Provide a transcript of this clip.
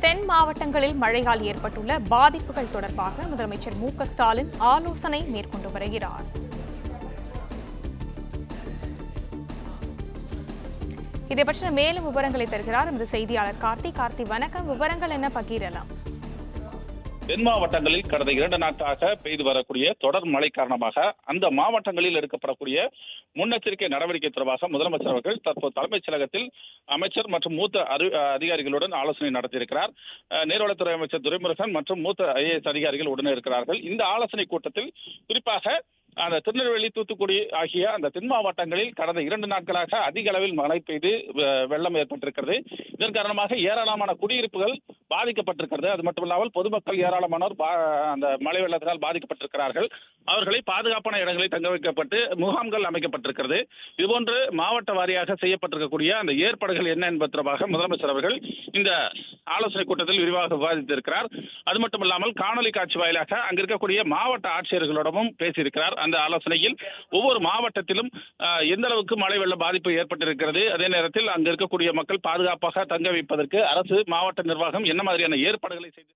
தென் மாவட்டங்களில் மழையால் ஏற்பட்டுள்ள பாதிப்புகள் தொடர்பாக முதலமைச்சர் மு.க.ஸ்டாலின் ஆலோசனை மேற்கொண்டு வருகிறார். இதை பற்றின மேலும் விவரங்களை தருகிறார் எமது செய்தியாளர் கார்த்தி. வணக்கம். விவரங்கள் என்ன பகிரலாம்? தென் மாவட்டங்களில் கடந்த 2 நாட்களாக பெய்து வரக்கூடிய தொடர் மழை காரணமாக அந்த மாவட்டங்களில் எடுக்கப்படக்கூடிய முன்னெச்சரிக்கை நடவடிக்கை தொடர்பாக முதலமைச்சர் அவர்கள் தற்போது தலைமைச் செயலகத்தில் அமைச்சர் மற்றும் மூத்த அதிகாரிகளுடன் ஆலோசனை நடத்தியிருக்கிறார். நீர்வளத்துறை அமைச்சர் துரைமுருகன் மற்றும் மூத்த IAS அதிகாரிகள் உடனே இருக்கிறார்கள். இந்த ஆலோசனை கூட்டத்தில் குறிப்பாக அந்த திருநெல்வேலி, தூத்துக்குடி ஆகிய அந்த தென் மாவட்டங்களில் கடந்த 2 நாட்களாக அதிக அளவில் மழை பெய்து வெள்ளம் ஏற்பட்டிருக்கிறது. இதன் காரணமாக ஏராளமான குடியிருப்புகள் பாதிக்கப்பட்டிருக்கிறது. அது மட்டுமில்லாமல் பொதுமக்கள் ஏராளமானோர் அந்த மழை வெள்ளத்தினால் பாதிக்கப்பட்டிருக்கிறார்கள். அவர்களை பாதுகாப்பான இடங்களில் தங்க வைக்கப்பட்டு முகாம்கள் அமைக்கப்பட்டிருக்கிறது. இதுபோன்று மாவட்ட வாரியாக செய்யப்பட்டிருக்கக்கூடிய அந்த ஏற்பாடுகள் என்ன என்பது தொடர்பாக முதலமைச்சர் அவர்கள் இந்த ஆலோசனை கூட்டத்தில் விரிவாக விவாதித்திருக்கிறார். அது மட்டுமில்லாமல் காணொலி காட்சி வாயிலாக அங்கு இருக்கக்கூடிய மாவட்ட ஆட்சியர்களிடமும் பேசியிருக்கிறார். அந்த ஆலோசனையில் ஒவ்வொரு மாவட்டத்திலும் எந்த அளவுக்கு மழை வெள்ள பாதிப்பு ஏற்பட்டிருக்கிறது, அதே நேரத்தில் அங்கு இருக்கக்கூடிய மக்கள் பாதுகாப்பாக தங்க வைப்பதற்கு அரசு, மாவட்ட நிர்வாகம் என்ன மாதிரியான ஏற்பாடுகளை செய்து